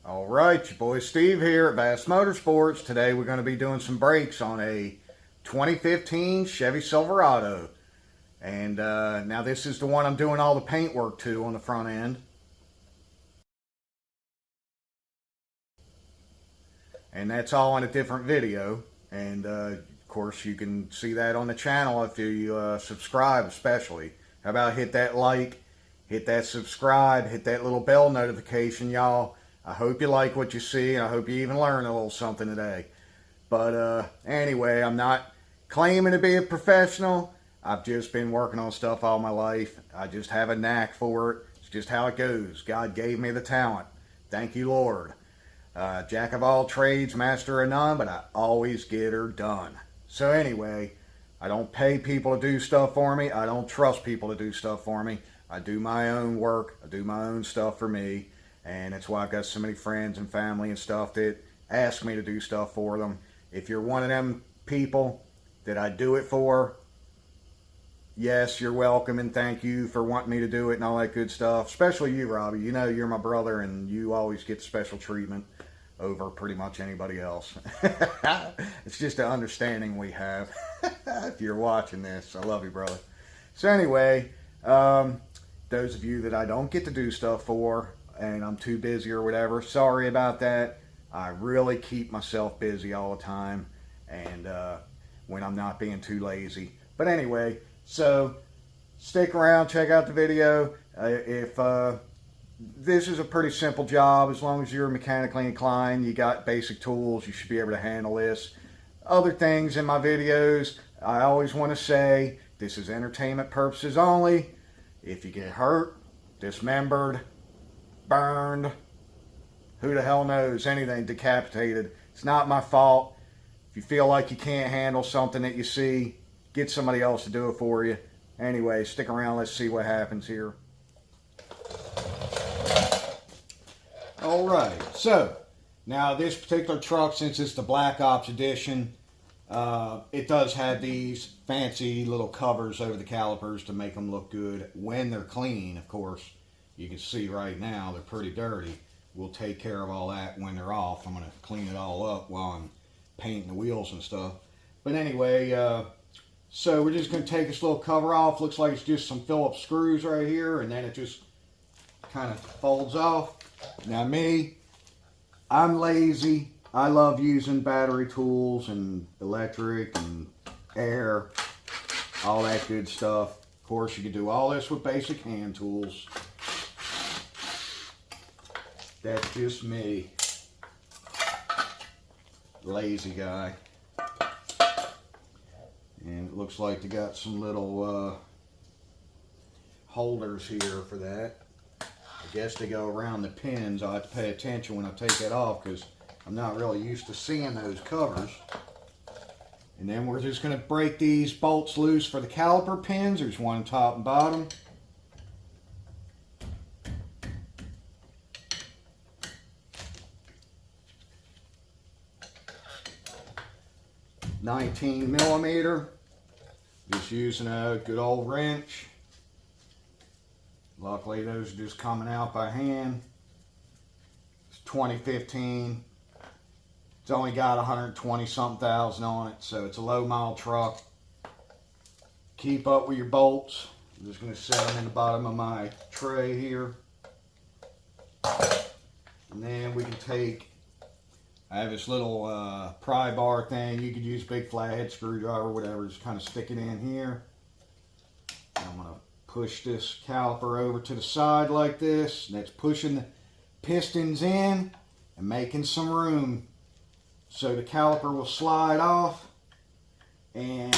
All right, your boy Steve here at Bass Motorsports. Today we're going to be doing some brakes on a 2015 Chevy Silverado. And now this is the one I'm doing all the paint work to on the front end. And that's all in a different video. And of course you can see that on the channel if you subscribe especially. How about hit that like, hit that subscribe, hit that little bell notification, y'all. I hope you like what you see, and I hope you even learn a little something today. But anyway, I'm not claiming to be a professional. I've just been working on stuff all my life. I just have a knack for it. It's just how it goes. God gave me the talent. Thank you, Lord. Jack of all trades, master of none, but I always get her done. So anyway, I don't pay people to do stuff for me. I don't trust people to do stuff for me. I do my own work. I do my own stuff for me. And that's why I've got so many friends and family and stuff that ask me to do stuff for them. If you're one of them people that I do it for, yes, you're welcome and thank you for wanting me to do it and all that good stuff. Especially you, Robbie. You know you're my brother and you always get special treatment over pretty much anybody else. It's just an understanding we have. If you're watching this, I love you, brother. So anyway, those of you that I don't get to do stuff for, and I'm too busy or whatever, sorry about that. I really keep myself busy all the time, and when I'm not being too lazy. But anyway, so stick around, check out the video. If this is a pretty simple job, as long as you're mechanically inclined, you got basic tools, you should be able to handle this. Other things in my videos, I always want to say, this is entertainment purposes only. If you get hurt, dismembered, burned, who the hell knows, anything, decapitated, it's not my fault. If you feel like you can't handle something that you see, get somebody else to do it for you. Anyway, stick around, let's see what happens here. Alright, so now this particular truck, since it's the Black Ops edition, it does have these fancy little covers over the calipers to make them look good when they're clean, of course. You can see right now they're pretty dirty. We'll take care of all that when they're off. I'm going to clean it all up while I'm painting the wheels and stuff. But anyway, so we're just going to take this little cover off. Looks like it's just some Phillips screws right here, and then it just kind of folds off. Now me, I'm lazy. I love using battery tools and electric and air, all that good stuff. Of course, you can do all this with basic hand tools. That's just me. Lazy guy. And it looks like they got some little holders here for that. I guess they go around the pins. I'll have to pay attention when I take that off because I'm not really used to seeing those covers. And then we're just going to break these bolts loose for the caliper pins. There's one top and bottom. $19mm, just using a good old wrench. Luckily those are just coming out by hand. It's 2015. It's only got 120 something thousand on it, so it's a low mile truck. Keep up with your bolts. I'm just going to set them in the bottom of my tray here. And then we can take, I have this little pry bar thing. You could use a big flathead screwdriver, whatever. Just kind of stick it in here. And I'm going to push this caliper over to the side like this. And that's pushing the pistons in and making some room. So the caliper will slide off. And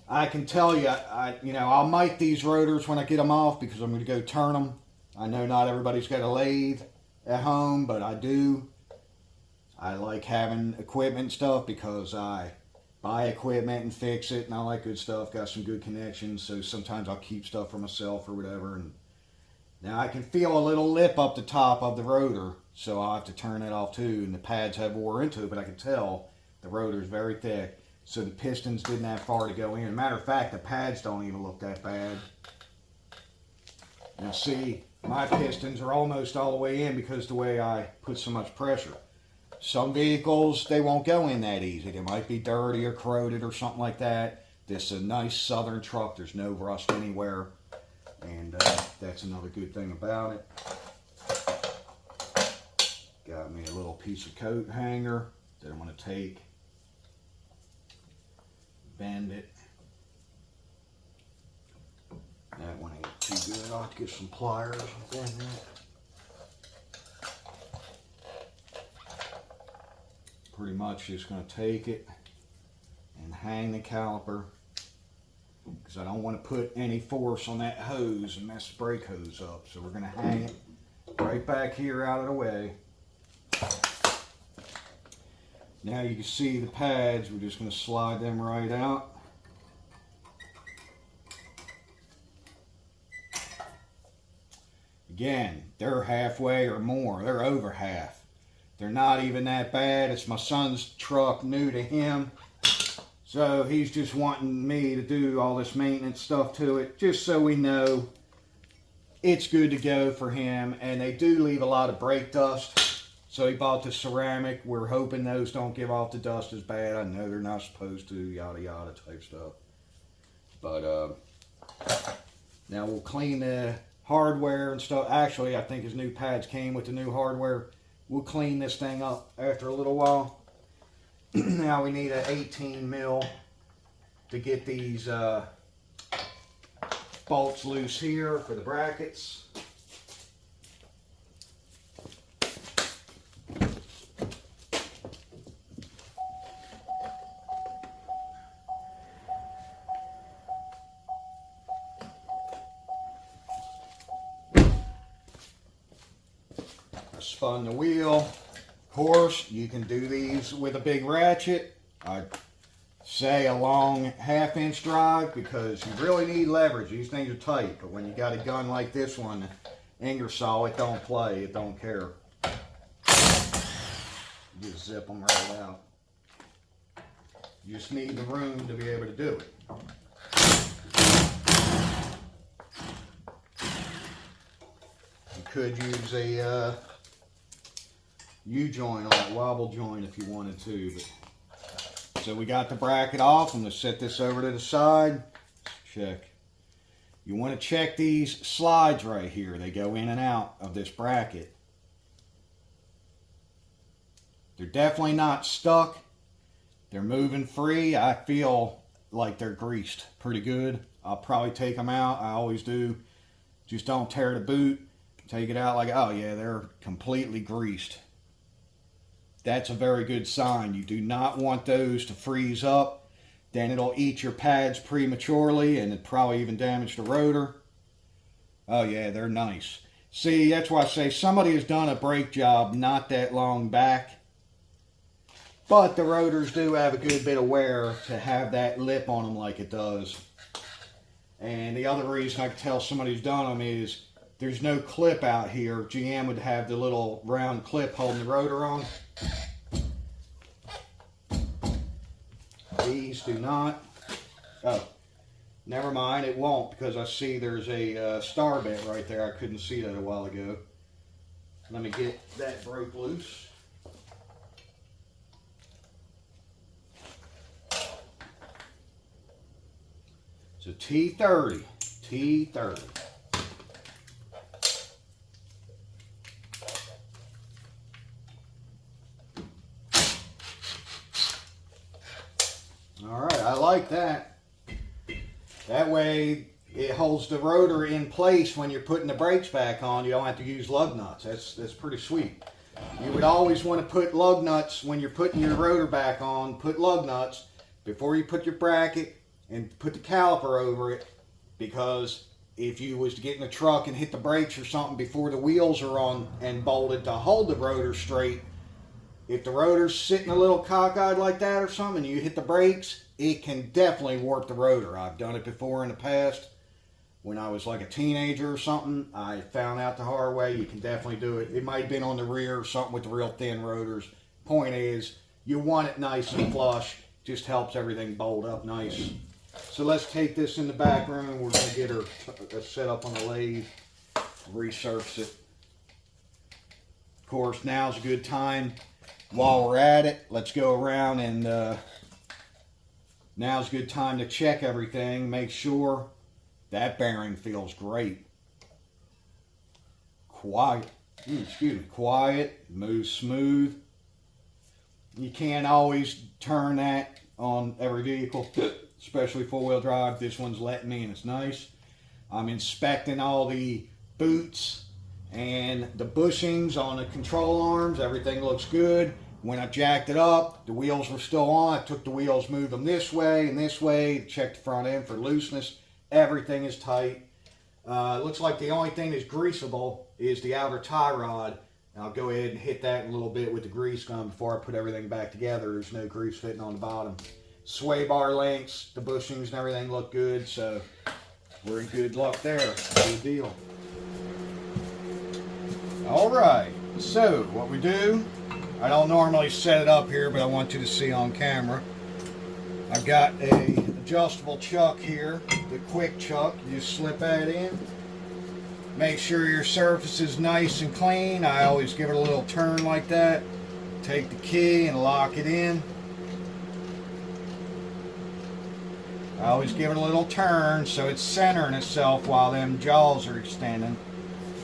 I can tell you, I'll mic these rotors when I get them off because I'm going to go turn them. I know not everybody's got a lathe at home, but I do. I like having equipment and stuff because I buy equipment and fix it and all that good stuff. Got some good connections, so sometimes I'll keep stuff for myself or whatever. And now I can feel a little lip up the top of the rotor, so I'll have to turn that off too. And the pads have wore into it, but I can tell the rotor is very thick. So the pistons didn't have far to go in. Matter of fact, the pads don't even look that bad. Now see, my pistons are almost all the way in because the way I put so much pressure. Some vehicles, they won't go in that easy. They might be dirty or corroded or something like that. This is a nice southern truck. There's no rust anywhere. And that's another good thing about it. Got me a little piece of coat hanger that I'm going to take, bend it. That one ain't too good. I'll have to get some pliers and bend that. Pretty much just going to take it and hang the caliper, because I don't want to put any force on that hose and mess the brake hose up. So we're going to hang it right back here out of the way. Now you can see the pads. We're just going to slide them right out. Again, they're halfway or more. They're over half. They're not even that bad. It's my son's truck, new to him. So he's just wanting me to do all this maintenance stuff to it, just so we know it's good to go for him. And they do leave a lot of brake dust. So he bought the ceramic. We're hoping those don't give off the dust as bad. I know they're not supposed to, yada yada type stuff. But now we'll clean the hardware and stuff. Actually, I think his new pads came with the new hardware. We'll clean this thing up after a little while. Now we need an 18 mil to get these bolts loose here for the brackets. Spun the wheel. Of course, you can do these with a big ratchet. I'd say a long 1/2-inch drive, because you really need leverage. These things are tight, but when you got a gun like this one, Ingersoll, it don't play, it don't care. You just zip them right out. You just need the room to be able to do it. You could use a U-joint on that wobble joint if you wanted to. But, so we got the bracket off. I'm going to set this over to the side. Check. You want to check these slides right here. They go in and out of this bracket. They're definitely not stuck. They're moving free. I feel like they're greased pretty good. I'll probably take them out. I always do. Just don't tear the boot. Take it out like, oh yeah, they're completely greased. That's a very good sign. You do not want those to freeze up. Then it'll eat your pads prematurely, and it probably even damage the rotor. Oh yeah, they're nice. See, that's why I say somebody has done a brake job not that long back. But the rotors do have a good bit of wear to have that lip on them like it does. And the other reason I can tell somebody's done them is there's no clip out here. GM would have the little round clip holding the rotor on. These do not. Oh, never mind, it won't, because I see there's a star bit right there. I couldn't see that a while ago. Let me get that broke loose. It's a T30. T30. Alright, I like that. That way it holds the rotor in place when you're putting the brakes back on. You don't have to use lug nuts. That's pretty sweet. You would always want to put lug nuts when you're putting your rotor back on. Put lug nuts before you put your bracket and put the caliper over it, because if you was to get in the truck and hit the brakes or something before the wheels are on and bolted to hold the rotor straight, if the rotor's sitting a little cockeyed like that or something and you hit the brakes, it can definitely warp the rotor. I've done it before in the past. When I was like a teenager or something, I found out the hard way. You can definitely do it. It might have been on the rear or something with the real thin rotors. Point is, you want it nice and flush. Just helps everything bolt up nice. So let's take this in the back room. We're going to get her set up on the lathe. resurface it. Of course, now's a good time. While we're at it, let's go around and now's a good time to check everything. Make sure that bearing feels great. Quiet. Quiet, moves smooth. You can't always turn that on every vehicle, especially four-wheel drive. This one's letting me, and it's nice. I'm inspecting all the boots and the bushings on the control arms. Everything looks good. When I jacked it up, the wheels were still on. I took the wheels, moved them this way and this way, checked the front end for looseness. Everything is tight. Looks like the only thing that's greasable is the outer tie rod. I'll go ahead and hit that a little bit with the grease gun before I put everything back together. There's no grease fitting on the bottom. Sway bar links, the bushings and everything look good, so we're in good luck there. Good deal. Alright, so what we do, I don't normally set it up here, but I want you to see on camera. I've got a adjustable chuck here, the quick chuck. You just slip that in. Make sure your surface is nice and clean. I always give it a little turn like that. Take the key and lock it in. I always give it a little turn so it's centering itself while them jaws are extending.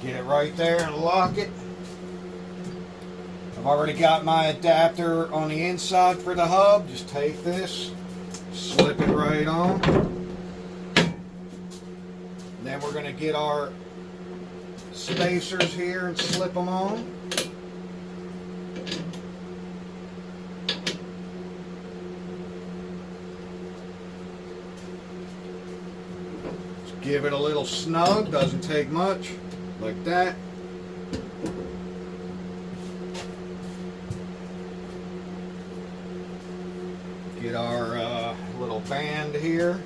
Get it right there and lock it. I've already got my adapter on the inside for the hub. Just take this, slip it right on. Then we're going to get our spacers here and slip them on. Just give it a little snug, doesn't take much, like that. Get our little band here.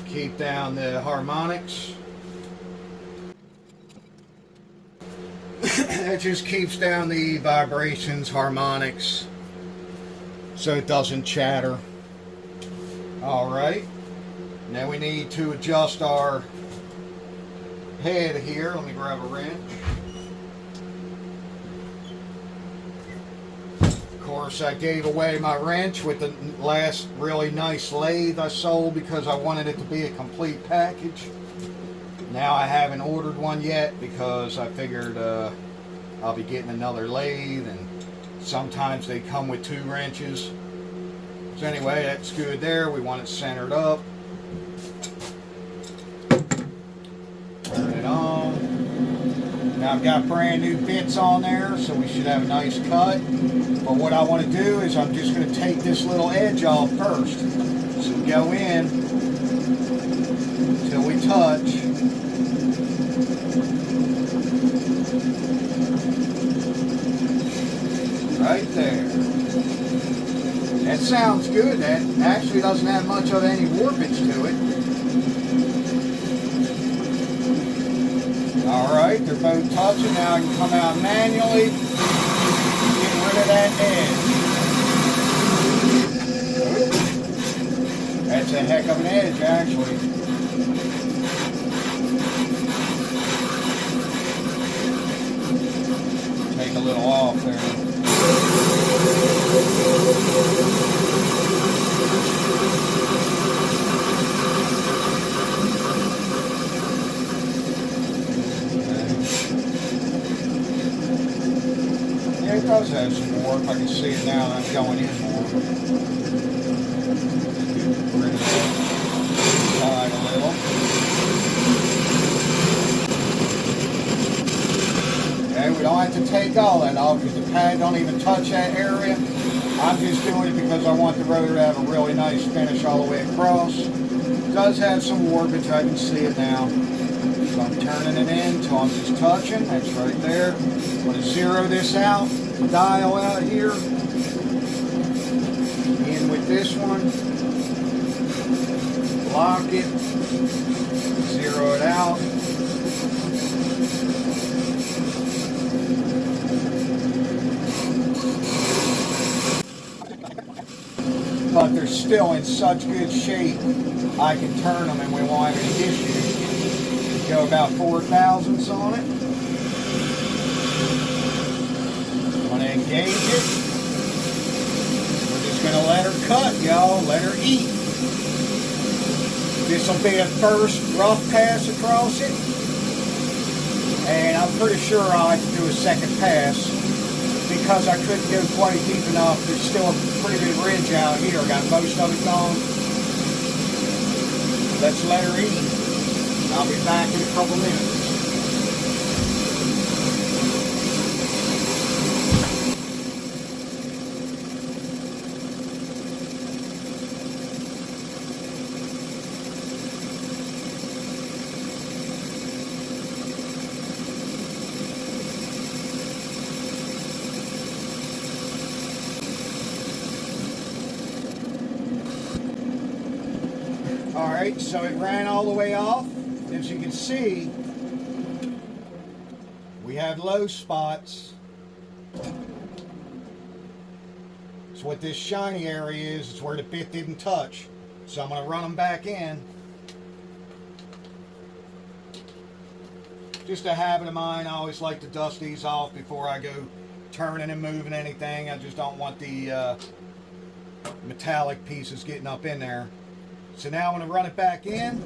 Keep down the harmonics. That just keeps down the vibrations, harmonics, so it doesn't chatter. Alright. Now we need to adjust our head here. Let me grab a wrench. Of course, I gave away my wrench with the last really nice lathe I sold because I wanted it to be a complete package. Now I haven't ordered one yet because I figured I'll be getting another lathe, and sometimes they come with 2 wrenches. So anyway, that's good there. We want it centered up. Turn it on. Now I've got brand new bits on there, so we should have a nice cut. But what I want to do is I'm just going to take this little edge off first. So we go in until we touch. Right there. That sounds good. That actually doesn't have much of any warpage to it. Alright, they're both touching. Now I can come out manually, get rid of that edge. That's a heck of an edge, actually. Take a little off there. Yeah, it does have some warp. I can see it now that I'm going in more. Bring it side a little. Okay, we don't have to take all that off because the pad don't even touch that area. I'm just doing it because I want the rotor to have a really nice finish all the way across. It does have some warpage, I can see it now. So I'm turning it in until I'm just touching. That's right there. I'm going to zero this out, dial out here. In with this one. Lock it. Zero it out. But they're still in such good shape, I can turn them and we won't have any issues. Go about 4 thousandths on it. I'm going to engage it. We're just going to let her cut, y'all. Let her eat. This will be a first rough pass across it. And I'm pretty sure I'll have to do a second pass because I couldn't go quite deep enough. There's still a pretty good ridge out here. I got most of it gone. Let's let her eat. I'll be back in a couple minutes. Alright, so it ran all the way off. As you can see, we have low spots. So what this shiny area is where the bit didn't touch. So I'm going to run them back in. Just a habit of mine, I always like to dust these off before I go turning and moving anything. I just don't want the metallic pieces getting up in there. So now I'm going to run it back in.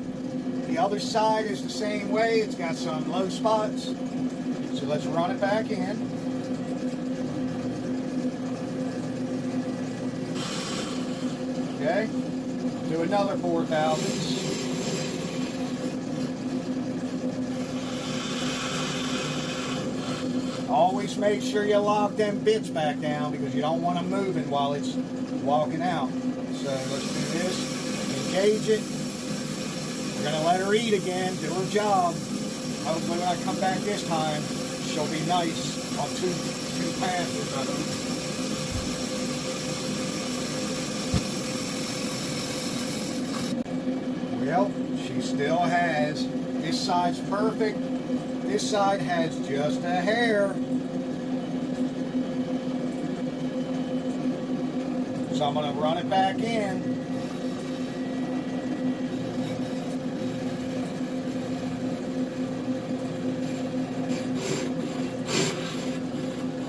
The other side is the same way. It's got some low spots. So let's run it back in. Okay. Do another 4 thousandths. Always make sure you lock them bits back down because you don't want them moving while it's walking out. So let's do this. Engage it. We're going to let her eat again, do her job. Hopefully when I come back this time, she'll be nice on two passes. Well, she still has. This side's perfect. This side has just a hair. So I'm going to run it back in.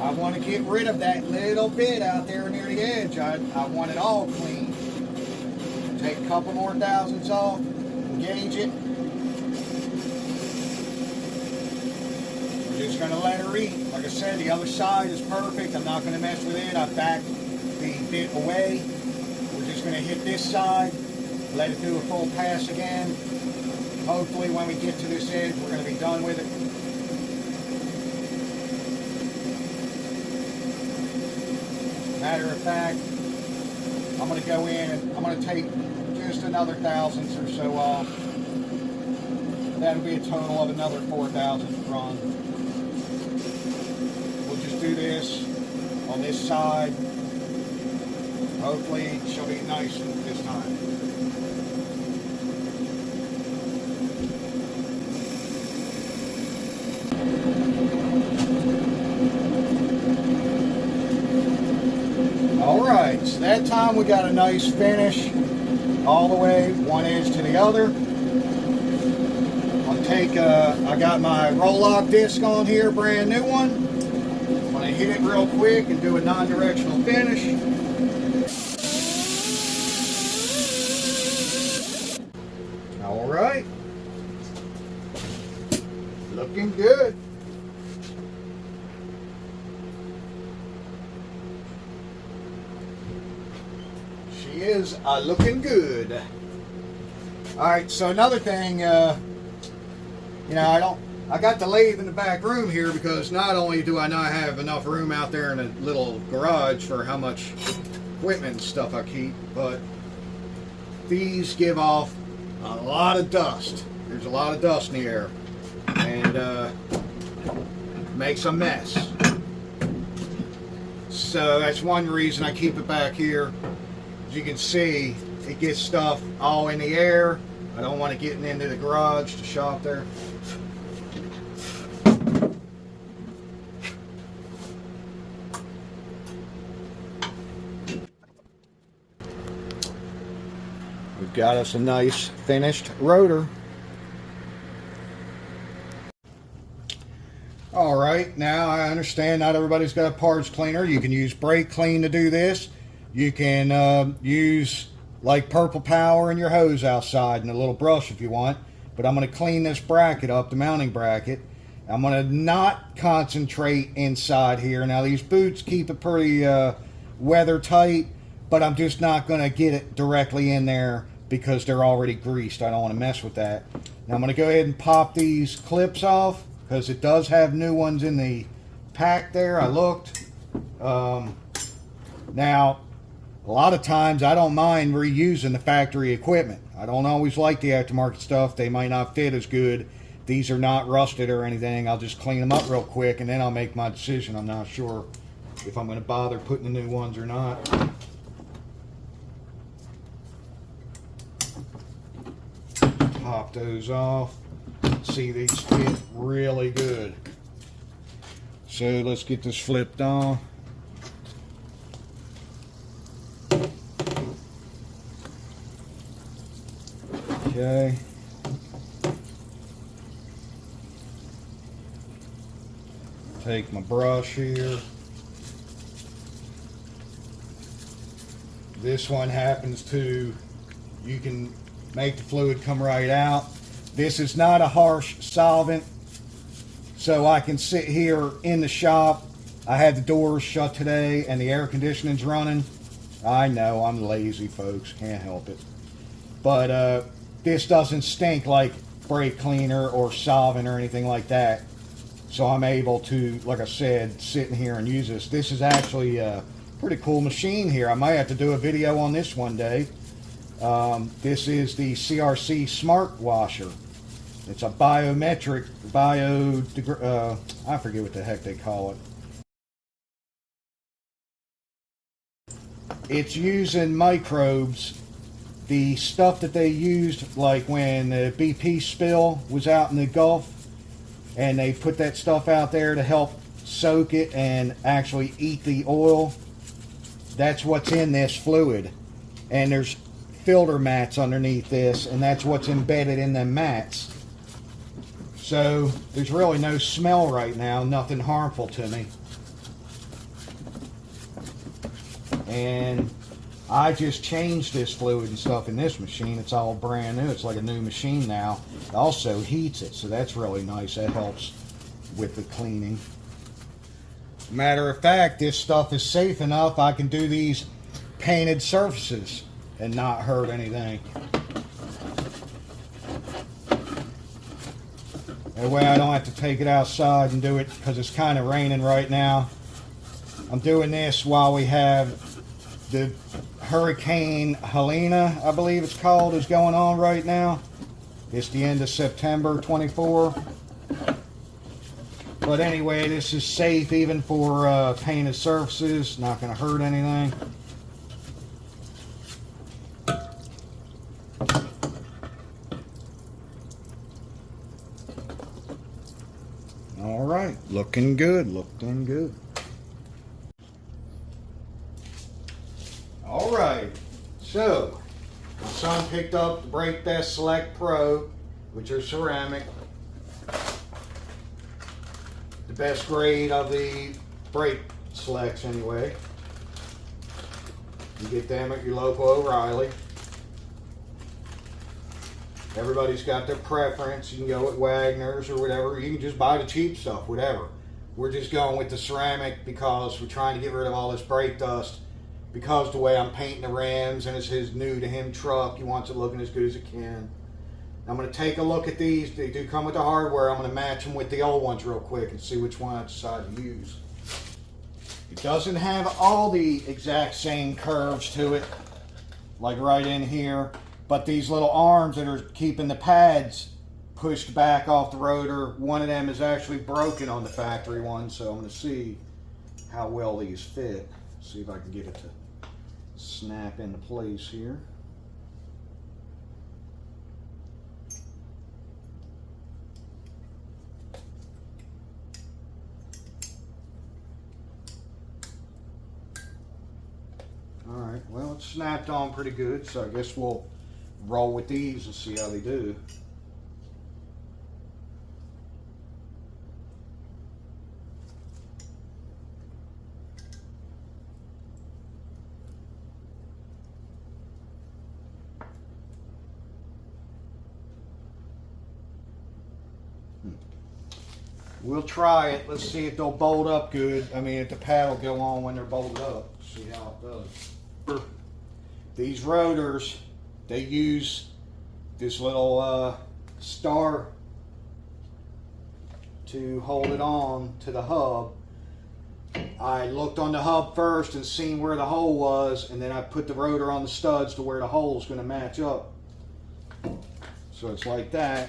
I want to get rid of that little bit out there near the edge. I want it all clean. Take a couple more thousandths off, engage it. We're just going to let her eat. Like I said, the other side is perfect. I'm not going to mess with it. I backed the bit away. We're just going to hit this side, let it do a full pass again. Hopefully when we get to this edge, we're going to be done with it. Matter of fact, I'm going to go in and I'm going to take just another thousandths or so off. That'll be a total of another 4 thousandths run. We'll just do this on this side. Hopefully she'll be nice this time. Alright, so that time we got a nice finish all the way, one edge to the other. I'll take, I got my roll-lock disc on here, brand new one. I'm going to hit it real quick and do a non-directional finish. Alright, looking good. Is looking good. Alright, so another thing, you know, I got the lathe in the back room here because not only do I not have enough room out there in a little garage for how much equipment and stuff I keep, but these give off a lot of dust. There's a lot of dust in the air and makes a mess. So that's one reason I keep it back here. As you can see, it gets stuff all in the air. I don't want it getting into the garage, the shop there. We've got us a nice finished rotor. now I understand not everybody's got a parts cleaner. You can use brake clean to do this. You can use like Purple Power in your hose outside and a little brush if you want. But I'm going to clean this bracket up, the mounting bracket. I'm going to not concentrate inside here. Now these boots keep it pretty weather tight, but I'm just not going to get it directly in there because they're already greased. I don't want to mess with that. Now I'm going to go ahead and pop these clips off because it does have new ones in the pack there. I looked. Now, a lot of times I don't mind reusing the factory equipment. I don't always like the aftermarket stuff. They might not fit as good. These are not rusted or anything. I'll just clean them up real quick and then I'll make my decision. I'm not sure if I'm going to bother putting the new ones or not. Pop those off. See, these fit really good. So let's get this flipped on. Okay. Take my brush here. This one happens to, you can make the fluid come right out. This is not a harsh solvent, so I can sit here in the shop. I had the doors shut today and the air conditioning's running. I know, I'm lazy, folks, can't help it. But this doesn't stink like brake cleaner or solvent or anything like that. So I'm able to, like I said, sit in here and use this. This is actually a pretty cool machine here. I might have to do a video on this one day. This is the CRC Smart Washer. It's a biometric, I forget what the heck they call it. It's using microbes. The stuff that they used, like when the BP spill was out in the Gulf, and they put that stuff out there to help soak it and actually eat the oil. That's what's in this fluid. And there's filter mats underneath this, and that's what's embedded in them mats. So there's really no smell right now, nothing harmful to me. And I just changed this fluid and stuff in this machine. It's all brand new. It's like a new machine now. It also heats it, so that's really nice. That helps with the cleaning. Matter of fact, this stuff is safe enough. I can do these painted surfaces and not hurt anything. That way I don't have to take it outside and do it because it's kind of raining right now. I'm doing this while we have the Hurricane Helena, I believe it's called, is going on right now. It's the end of September 24. But anyway, this is safe even for painted surfaces. Not going to hurt anything. All right, looking good, looking good. All right, so my son picked up the Brake Best Select Pro, which are ceramic. The best grade of the brake selects anyway. You get them at your local O'Reilly. Everybody's got their preference. You can go with Wagner's or whatever. You can just buy the cheap stuff, whatever. We're just going with the ceramic because we're trying to get rid of all this brake dust. Because the way I'm painting the rims, and it's his new to him truck, he wants it looking as good as it can. I'm going to take a look at these. They do come with the hardware. I'm going to match them with the old ones real quick and see which one I decide to use. It doesn't have all the exact same curves to it, like right in here, but these little arms that are keeping the pads pushed back off the rotor, one of them is actually broken on the factory one, so I'm going to see how well these fit. See if I can get it to snap into place here. Alright, well, it's snapped on pretty good, so I guess we'll roll with these and see how they do. We'll try it. Let's see if they'll bolt up good. I mean, if the pad will go on when they're bolted up. See how it does. These rotors, they use this little star to hold it on to the hub. I looked on the hub first and seen where the hole was, and then I put the rotor on the studs to where the hole is going to match up. So it's like that.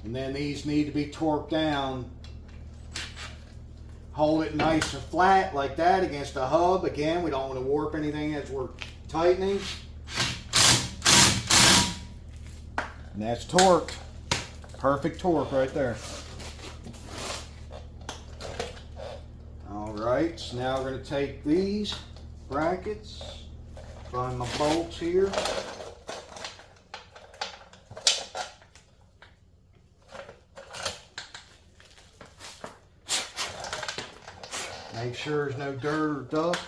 And then these need to be torqued down. Hold it nice and flat like that against the hub. Again, we don't want to warp anything as we're tightening. And that's torqued. Perfect torque right there. Alright, so now we're going to take these brackets, find my bolts here. Make sure there's no dirt or dust,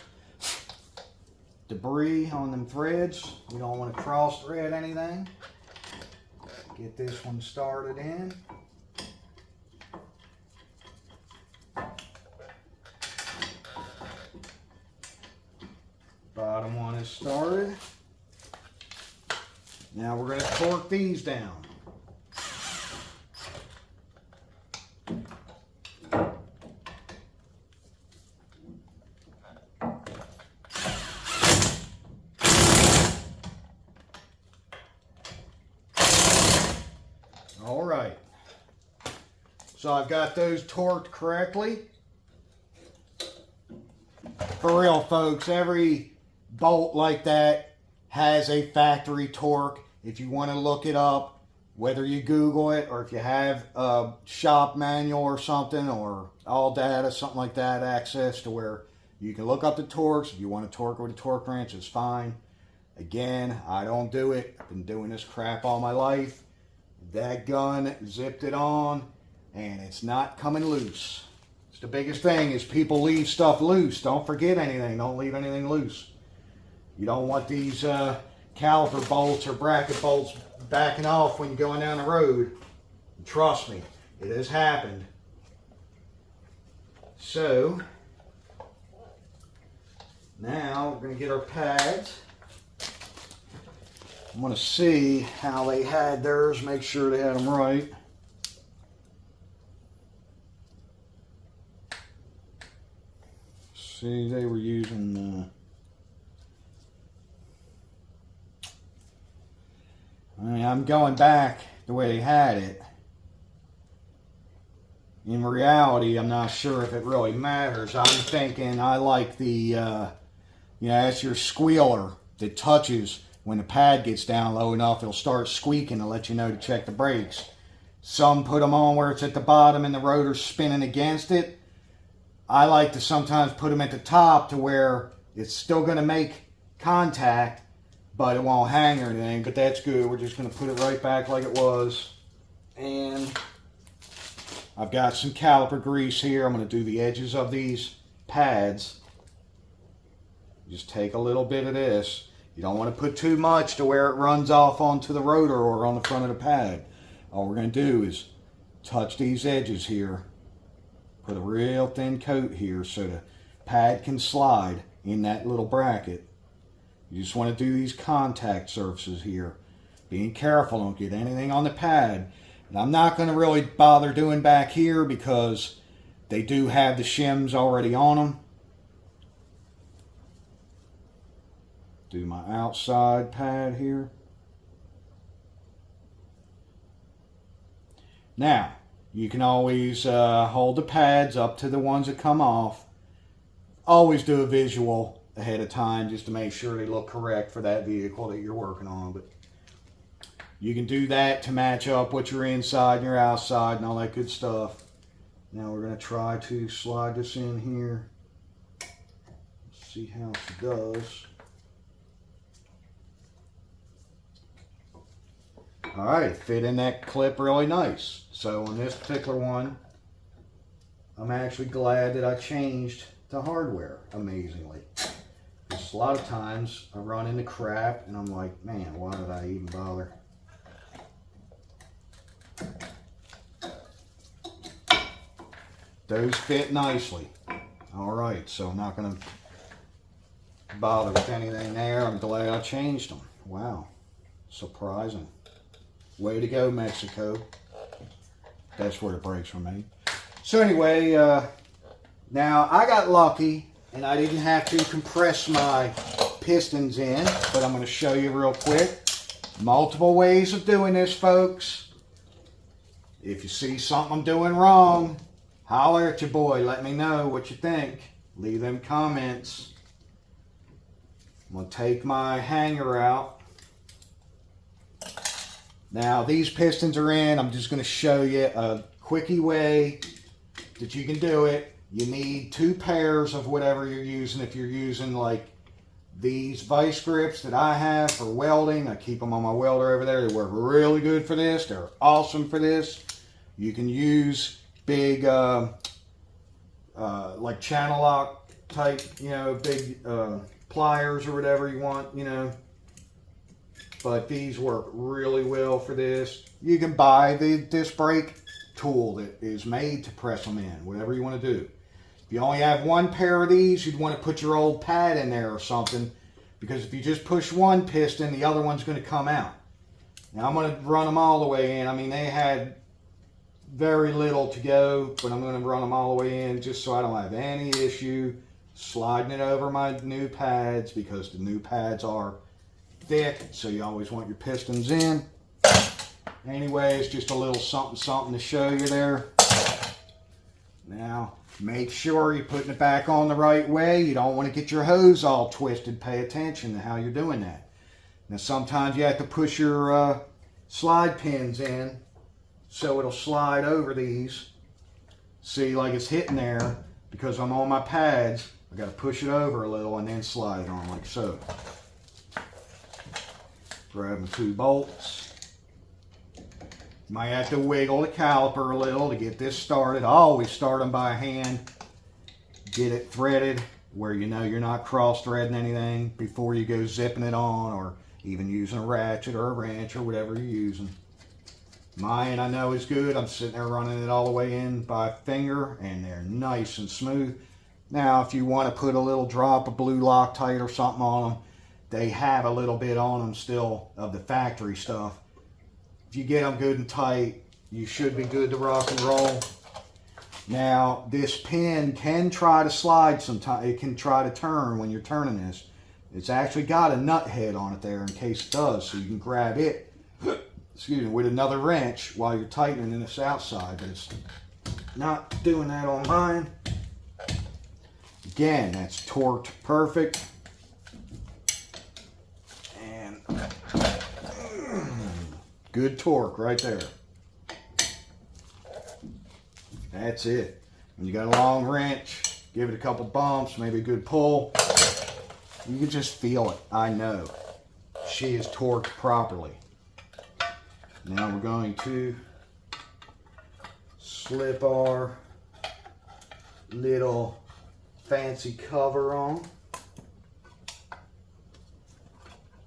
debris on them threads. We don't want to cross thread anything. Get this one started in. Bottom one is started. Now we're going to torque these down. All right, so I've got those torqued correctly. For real, folks, every bolt like that has a factory torque. If you want to look it up, whether you Google it or if you have a shop manual or something, or all data, something like that, access to where you can look up the torques. If you want to torque with a torque wrench, it's fine. Again, I don't do it. I've been doing this crap all my life. That gun zipped it on and it's not coming loose. It's the biggest thing is people leave stuff loose. Don't forget anything. Don't leave anything loose. You don't want these caliper bolts or bracket bolts backing off when you're going down the road. Trust me, it has happened. So now we're going to get our pads. I'm going to see how they had theirs, make sure they had them right. See, they were using I'm going back the way they had it. In reality, I'm not sure if it really matters. I'm thinking I like the, that's your squealer that touches. When the pad gets down low enough, it'll start squeaking to let you know to check the brakes. Some put them on where it's at the bottom and the rotor's spinning against it. I like to sometimes put them at the top to where it's still going to make contact, but it won't hang or anything. But that's good. We're just going to put it right back like it was. And I've got some caliper grease here. I'm going to do the edges of these pads. Just take a little bit of this. You don't want to put too much to where it runs off onto the rotor or on the front of the pad. All we're going to do is touch these edges here. Put a real thin coat here so the pad can slide in that little bracket. You just want to do these contact surfaces here. Being careful, don't get anything on the pad. And I'm not going to really bother doing back here because they do have the shims already on them. Do my outside pad here. Now, you can always hold the pads up to the ones that come off. Always do a visual ahead of time just to make sure they look correct for that vehicle that you're working on. But you can do that to match up what your inside and your outside and all that good stuff. Now we're going to try to slide this in here. Let's see how it does. Alright, fit in that clip really nice. So on this particular one, I'm actually glad that I changed to hardware, amazingly. This because a lot of times I run into crap and I'm like, man, why did I even bother? Those fit nicely. All right, so I'm not going to bother with anything there. I'm glad I changed them. Wow, surprising. Way to go, Mexico. That's where the brakes were made. So anyway, now I got lucky and I didn't have to compress my pistons in, but I'm going to show you real quick. Multiple ways of doing this, folks. If you see something I'm doing wrong, holler at your boy. Let me know what you think. Leave them comments. I'm going to take my hanger out. Now these pistons are in. I'm just going to show you a quickie way that you can do it. You need 2 pairs of whatever you're using. If you're using like these vice grips that I have for welding, I keep them on my welder over there. They work really good for this. They're awesome for this. You can use big like channel lock type, you know, big pliers or whatever you want, you know. But these work really well for this. You can buy the disc brake tool that is made to press them in, whatever you want to do. If you only have 1 pair of these, you'd want to put your old pad in there or something, because if you just push one piston, the other one's going to come out. Now I'm going to run them all the way in. I mean, they had very little to go, but I'm going to run them all the way in just so I don't have any issue sliding it over my new pads, because the new pads are thick, so you always want your pistons in. Anyway, it's just a little something to show you there. Now, make sure you're putting it back on the right way. You don't want to get your hose all twisted. Pay attention to how you're doing that. Now, sometimes you have to push your slide pins in so it'll slide over these. See, like it's hitting there, because I'm on my pads. I got to push it over a little and then slide it on like so. Grab my 2 bolts. Might have to wiggle the caliper a little to get this started. I always start them by hand. Get it threaded where you know you're not cross-threading anything before you go zipping it on, or even using a ratchet or a wrench or whatever you're using. Mine, I know, is good. I'm sitting there running it all the way in by finger, and they're nice and smooth. Now, if you want to put a little drop of blue Loctite or something on them, they have a little bit on them still of the factory stuff. If you get them good and tight, you should be good to rock and roll. Now, this pin can try to slide sometimes. It can try to turn when you're turning this. It's actually got a nut head on it there in case it does, so you can grab it, excuse me, with another wrench while you're tightening this outside. But it's not doing that on mine. Again, that's torqued perfect. And good torque right there. That's it. When you got a long wrench, give it a couple bumps, maybe a good pull. You can just feel it. I know. She is torqued properly. Now we're going to slip our little fancy cover on.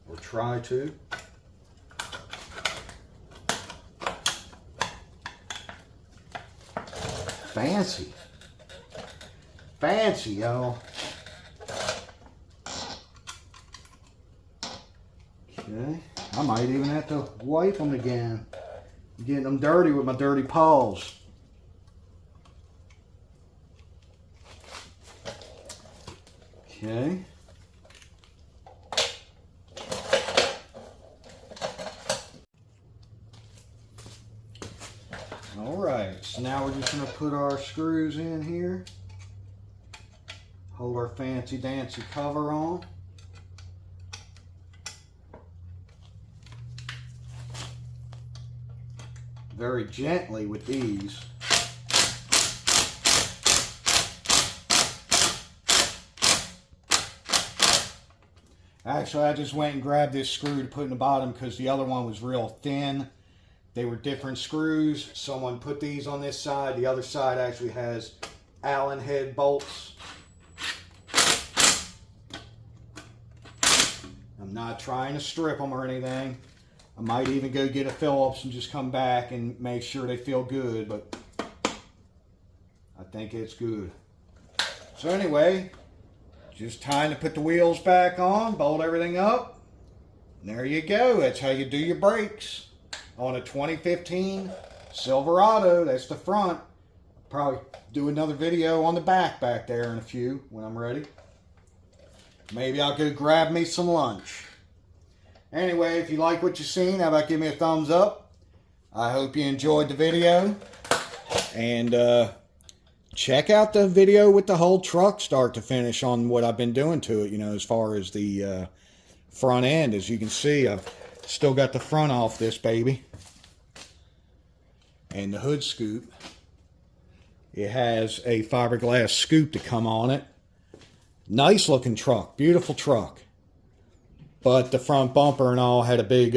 Or try to. Fancy. Fancy, y'all. Okay. I might even have to wipe them again. I'm getting them dirty with my dirty paws. Okay. Alright, so now we're just going to put our screws in here. Hold our fancy dancy cover on. Very gently with these. Actually, I just went and grabbed this screw to put in the bottom because the other one was real thin. They were different screws. Someone put these on this side. The other side actually has Allen head bolts. I'm not trying to strip them or anything. I might even go get a Phillips and just come back and make sure they feel good, but I think it's good. So anyway, just time to put the wheels back on, bolt everything up, and there you go. That's how you do your brakes on a 2015 Silverado. That's the front. Probably do another video on the back there in a few when I'm ready. Maybe I'll go grab me some lunch. Anyway, if you like what you've seen, how about give me a thumbs up? I hope you enjoyed the video. And check out the video with the whole truck start to finish on what I've been doing to it, you know, as far as the front end. As you can see, I've still got the front off this baby. And the hood scoop. It has a fiberglass scoop to come on it. Nice looking truck, beautiful truck. But the front bumper and all had a big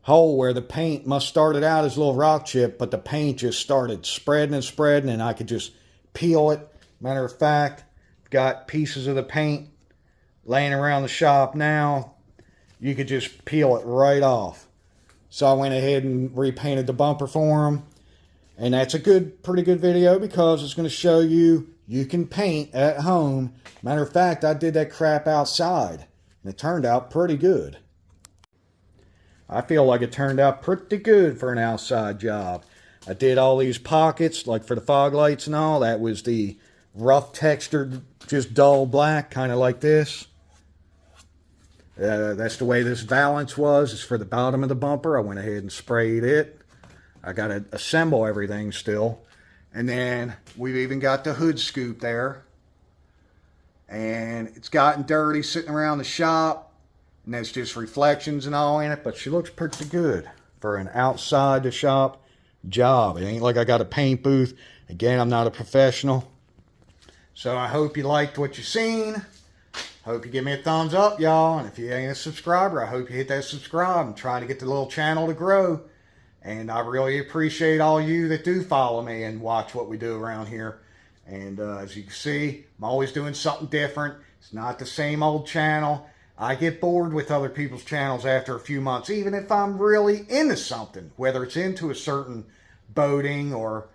hole where the paint must started out as a little rock chip, but the paint just started spreading and spreading, and I could just peel it. Matter of fact, got pieces of the paint laying around the shop now. You could just peel it right off. So I went ahead and repainted the bumper for them. And that's a pretty good video, because it's going to show you can paint at home. Matter of fact, I did that crap outside, and it turned out pretty good. I feel like it turned out pretty good for an outside job. I did all these pockets, like for the fog lights and all. That was the rough textured, just dull black, kind of like this. That's the way this valance was. It's for the bottom of the bumper. I went ahead and sprayed it. I got to assemble everything still. And then we've even got the hood scoop there. And it's gotten dirty sitting around the shop. And that's just reflections and all in it. But she looks pretty good for an outside the shop job. It ain't like I got a paint booth. Again, I'm not a professional. So I hope you liked what you seen. Hope you give me a thumbs up, y'all. And if you ain't a subscriber, I hope you hit that subscribe. I'm trying to get the little channel to grow. And I really appreciate all you that do follow me and watch what we do around here. And as you can see, I'm always doing something different. It's not the same old channel. I get bored with other people's channels after a few months, even if I'm really into something, whether it's into a certain boating or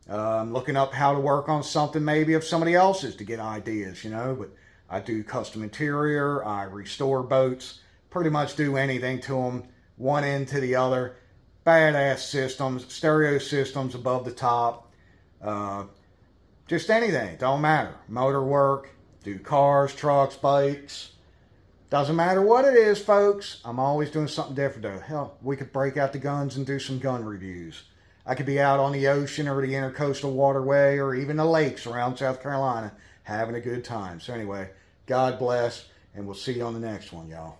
looking up how to work on something maybe of somebody else's to get ideas, you know. But I do custom interior, I restore boats, pretty much do anything to them, one end to the other. Badass systems, stereo systems above the top, just anything, don't matter. Motor work, do cars, trucks, bikes, doesn't matter what it is, folks. I'm always doing something different though. Hell, we could break out the guns and do some gun reviews. I could be out on the ocean or the intercoastal waterway or even the lakes around South Carolina having a good time. So anyway, God bless, and we'll see you on the next one, y'all.